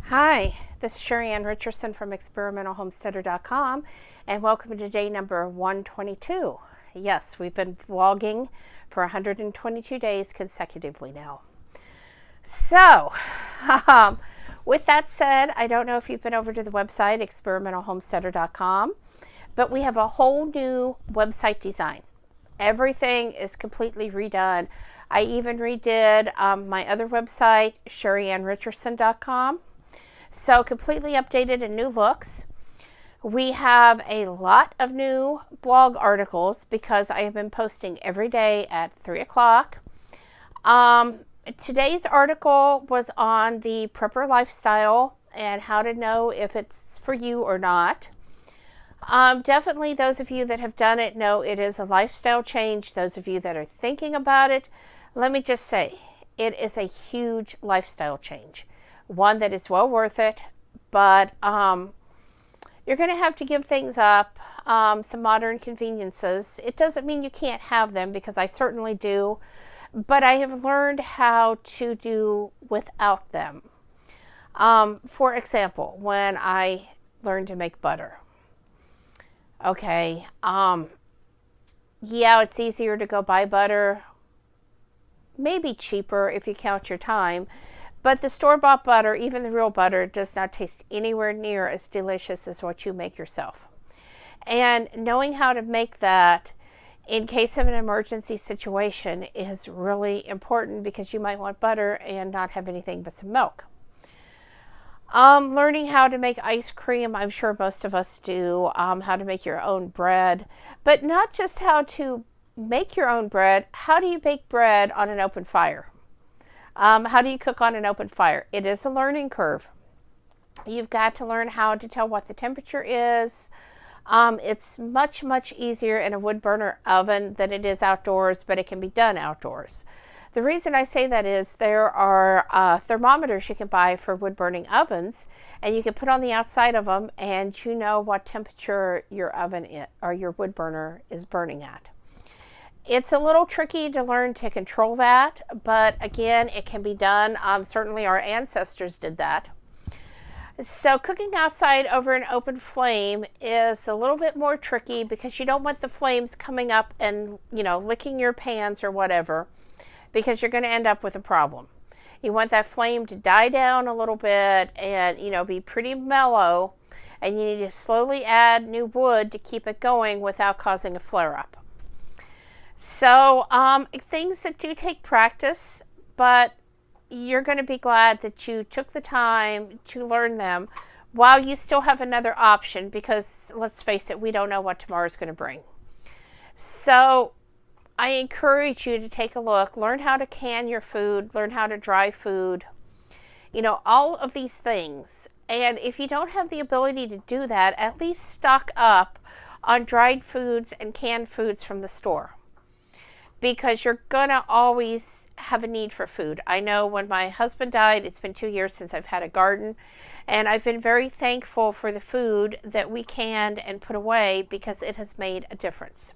Hi, this is Sheri Ann Richerson from experimentalhomesteader.com, and welcome to day number 122. Yes, we've been vlogging for 122 days consecutively now. So, with that said, I don't know if you've been over to the website experimentalhomesteader.com, but we have a whole new website design. Everything is completely redone. I even redid my other website, SheriAnnRicherson.com. So completely updated and new looks. We have a lot of new blog articles because I have been posting every day at 3 o'clock. Today's article was on the prepper lifestyle and how to know if it's for you or not. Definitely those of you that have done it know it is a lifestyle change. Those of you that are thinking about it, let me just say, it is a huge lifestyle change. One that is well worth it, but you're going to have to give things up, some modern conveniences. It doesn't mean you can't have them, because I certainly do, but I have learned how to do without them. For example, when I learned to make butter. Okay, yeah, it's easier to go buy butter, maybe cheaper if you count your time. But the store-bought butter, even the real butter, does not taste anywhere near as delicious as what you make yourself. And knowing how to make that in case of an emergency situation is really important, because you might want butter and not have anything but some milk. Learning how to make ice cream, I'm sure most of us do. How to make your own bread, but not just how to make your own bread. How do you bake bread on an open fire? How do you cook on an open fire? It is a learning curve. You've got to learn how to tell what the temperature is. It's much, much easier in a wood burner oven than it is outdoors, but it can be done outdoors. The reason I say that is there are thermometers you can buy for wood burning ovens, and you can put on the outside of them, and you know what temperature your oven or your wood burner is burning at. It's a little tricky to learn to control that, but again, it can be done. Certainly our ancestors did that. So cooking outside over an open flame is a little bit more tricky, because you don't want the flames coming up and, licking your pans or whatever, because you're going to end up with a problem. You want that flame to die down a little bit and, be pretty mellow, and you need to slowly add new wood to keep it going without causing a flare-up. So things that do take practice, but you're going to be glad that you took the time to learn them while you still have another option, because let's face it, we don't know what tomorrow's going to bring. So I encourage you to take a look, learn how to can your food, learn how to dry food, all of these things. And if you don't have the ability to do that, at least stock up on dried foods and canned foods from the store, because you're gonna always have a need for food. I know when my husband died, it's been 2 years since I've had a garden, and I've been very thankful for the food that we canned and put away, because it has made a difference.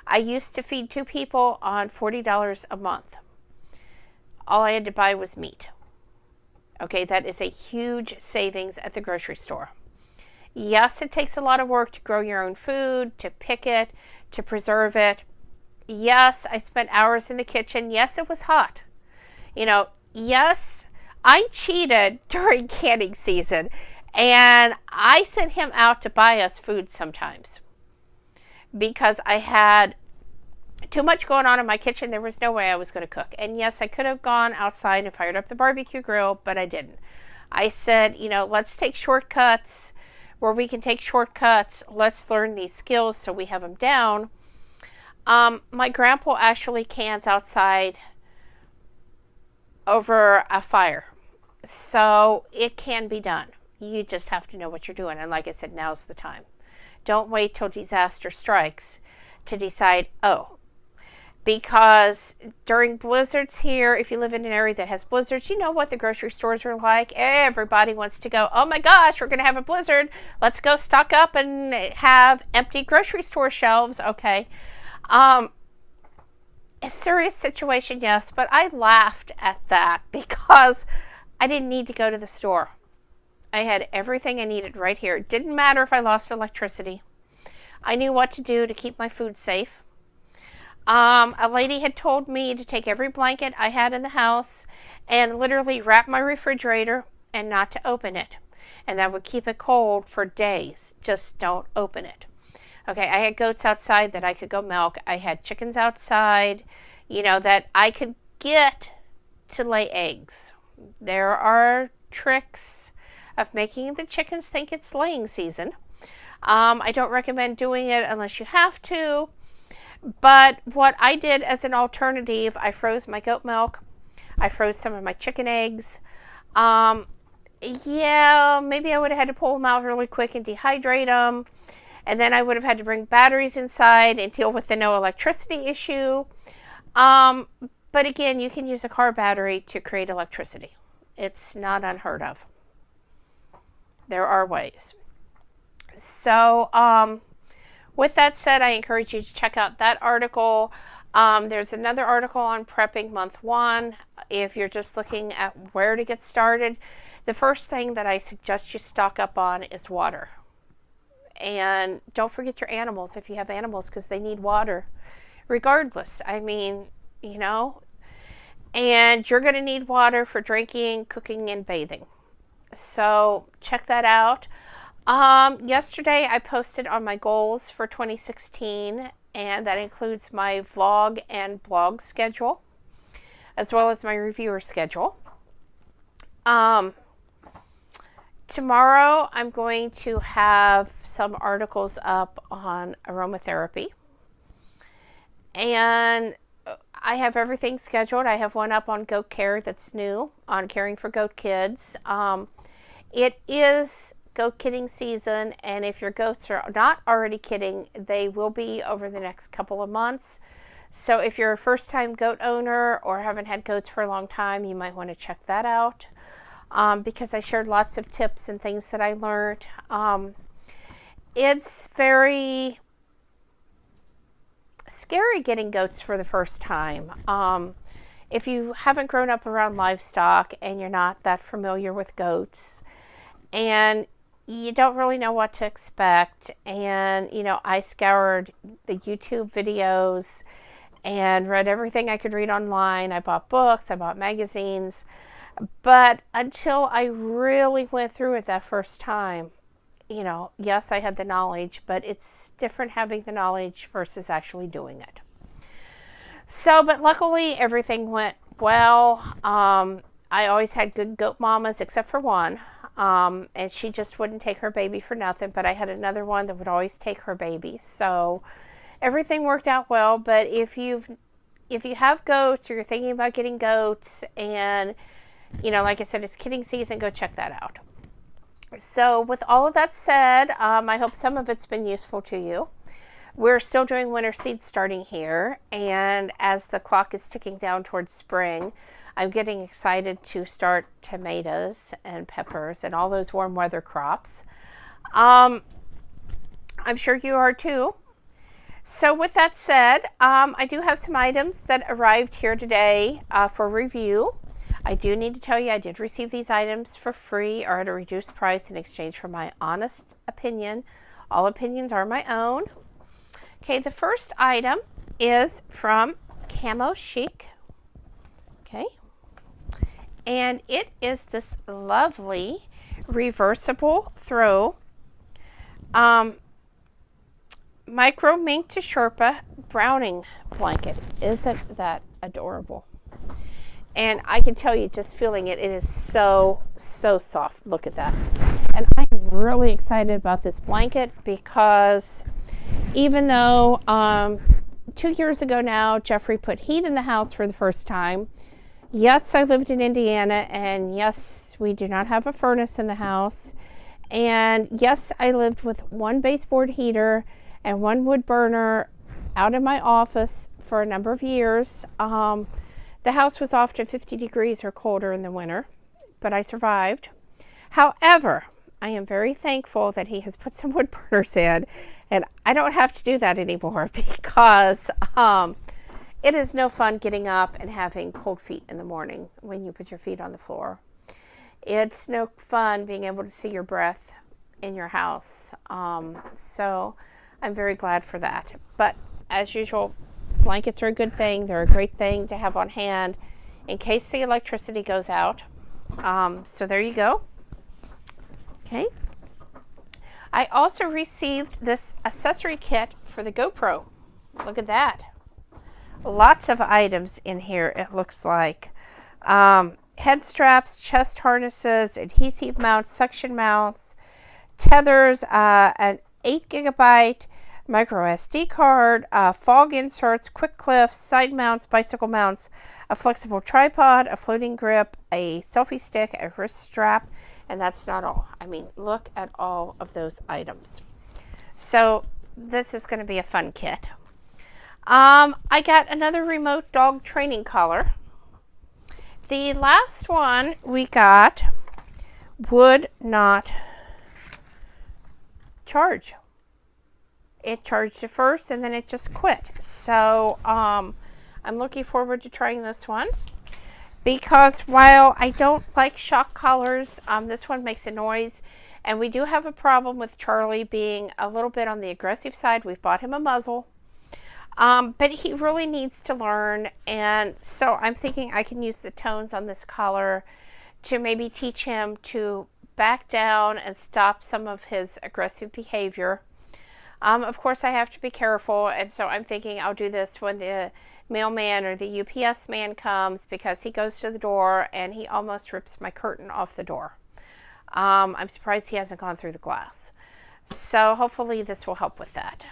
I used to feed 2 people on $40 a month. All I had to buy was meat. Okay, that is a huge savings at the grocery store. Yes, it takes a lot of work to grow your own food, to pick it, to preserve it. Yes, I spent hours in the kitchen. Yes, it was hot. Yes, I cheated during canning season, and I sent him out to buy us food sometimes, because I had too much going on in my kitchen. There was no way I was going to cook. And yes, I could have gone outside and fired up the barbecue grill, but I didn't. I said, let's take shortcuts where we can take shortcuts. Let's learn these skills so we have them down. My grandpa actually cans outside over a fire, so it can be done. You just have to know what you're doing, and like I said, now's the time. Don't wait till disaster strikes to decide, because during blizzards here, if you live in an area that has blizzards, you know what the grocery stores are like. Everybody wants to go, oh my gosh, we're going to have a blizzard. Let's go stock up and have empty grocery store shelves. Okay. A serious situation, yes, but I laughed at that because I didn't need to go to the store. I had everything I needed right here. It didn't matter if I lost electricity. I knew what to do to keep my food safe. A lady had told me to take every blanket I had in the house and literally wrap my refrigerator and not to open it. And that would keep it cold for days. Just don't open it. Okay, I had goats outside that I could go milk. I had chickens outside, that I could get to lay eggs. There are tricks of making the chickens think it's laying season. I don't recommend doing it unless you have to. But what I did as an alternative, I froze my goat milk. I froze some of my chicken eggs. Maybe I would have had to pull them out really quick and dehydrate them. And then I would have had to bring batteries inside and deal with the no electricity issue. But again, you can use a car battery to create electricity. It's not unheard of. There are ways. So, with that said, I encourage you to check out that article. There's another article on prepping month 1. If you're just looking at where to get started, the first thing that I suggest you stock up on is water. And don't forget your animals if you have animals, because they need water regardless. And you're going to need water for drinking, cooking, and bathing. So check that out. Yesterday I posted on my goals for 2016, and that includes my vlog and blog schedule, as well as my reviewer schedule. Tomorrow I'm going to have some articles up on aromatherapy, and I have everything scheduled. I have one up on goat care that's new, on caring for goat kids. It is goat kidding season, and if your goats are not already kidding, they will be over the next couple of months. So if you're a first-time goat owner or haven't had goats for a long time, you might want to check that out, because I shared lots of tips and things that I learned. It's very scary getting goats for the first time. If you haven't grown up around livestock and you're not that familiar with goats, and you don't really know what to expect, and I scoured the YouTube videos and read everything I could read online. I bought books, I bought magazines, but until I really went through it that first time, yes, I had the knowledge, but it's different having the knowledge versus actually doing it. So, but luckily everything went well. I always had good goat mamas except for one. And she just wouldn't take her baby for nothing, but I had another one that would always take her baby. So everything worked out well. But if you have goats, or you're thinking about getting goats, and like I said, it's kidding season, go check that out. So with all of that said, I hope some of it's been useful to you. We're still doing winter seeds starting here, and as the clock is ticking down towards spring, I'm getting excited to start tomatoes and peppers and all those warm weather crops. I'm sure you are too. So with that said, I do have some items that arrived here today for review. I do need to tell you I did receive these items for free or at a reduced price in exchange for my honest opinion. All opinions are my own. Okay, the first item is from Camo Chic. Okay. And it is this lovely reversible throw micro mink to Sherpa browning blanket. Isn't that adorable? And I can tell you, just feeling it, it is so soft. Look at that. And I'm really excited about this blanket because even though 2 years ago now, Jeffrey put heat in the house for the first time. Yes, I lived in Indiana, and yes, we do not have a furnace in the house. And yes, I lived with one baseboard heater and one wood burner out in my office for a number of years. The house was often 50 degrees or colder in the winter, but I survived. However, I am very thankful that he has put some wood burners in, and I don't have to do that anymore because it is no fun getting up and having cold feet in the morning when you put your feet on the floor. It's no fun being able to see your breath in your house. So I'm very glad for that. But as usual, blankets are a good thing. They're a great thing to have on hand in case the electricity goes out. So there you go. Okay. I also received this accessory kit for the GoPro. Look at that. Lots of items in here, it looks like. Head straps, chest harnesses, adhesive mounts, suction mounts, tethers, an 8GB micro SD card, fog inserts, quick clips, side mounts, bicycle mounts, a flexible tripod, a floating grip, a selfie stick, a wrist strap, and that's not all. I mean, look at all of those items. So this is going to be a fun kit. I got another remote dog training collar. The last one we got would not charge. It charged at first and then it just quit. So I'm looking forward to trying this one, because while I don't like shock collars, this one makes a noise, and we do have a problem with Charlie being a little bit on the aggressive side. We've bought him a muzzle. But he really needs to learn, and so I'm thinking I can use the tones on this collar to maybe teach him to back down and stop some of his aggressive behavior. Of course, I have to be careful, and so I'm thinking I'll do this when the mailman or the UPS man comes, because he goes to the door and he almost rips my curtain off the door. I'm surprised he hasn't gone through the glass. So hopefully this will help with that.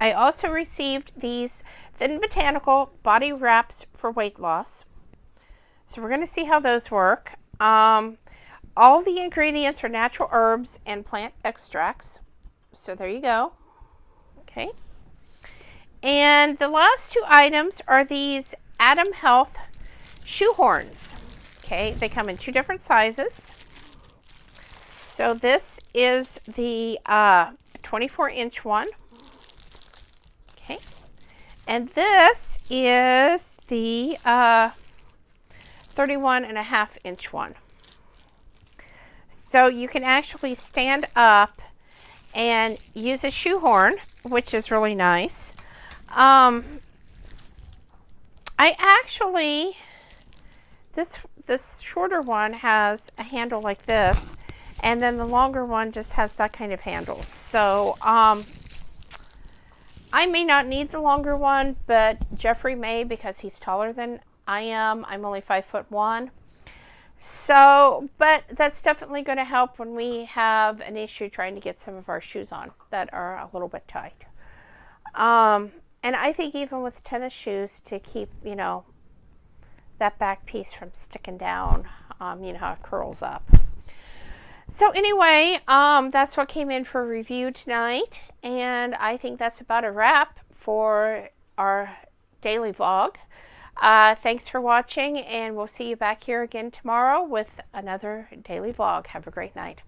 I also received these Thin Botanical body wraps for weight loss. So we're going to see how those work. All the ingredients are natural herbs and plant extracts. So there you go. Okay. And the last two items are these Adam Health shoe horns. Okay, they come in two different sizes. So this is the 24-inch one. Okay, and this is the 31.5-inch one. So you can actually stand up and use a shoehorn, which is really nice. I actually, this shorter one has a handle like this, and then the longer one just has that kind of handle. So I may not need the longer one, but Jeffrey may, because he's taller than I am. I'm only 5'1". So, but that's definitely going to help when we have an issue trying to get some of our shoes on that are a little bit tight. And I think even with tennis shoes, to keep, you know, that back piece from sticking down, you know how it curls up. So anyway, that's what came in for review tonight, and I think that's about a wrap for our daily vlog. Thanks for watching, and we'll see you back here again tomorrow with another daily vlog. Have a great night.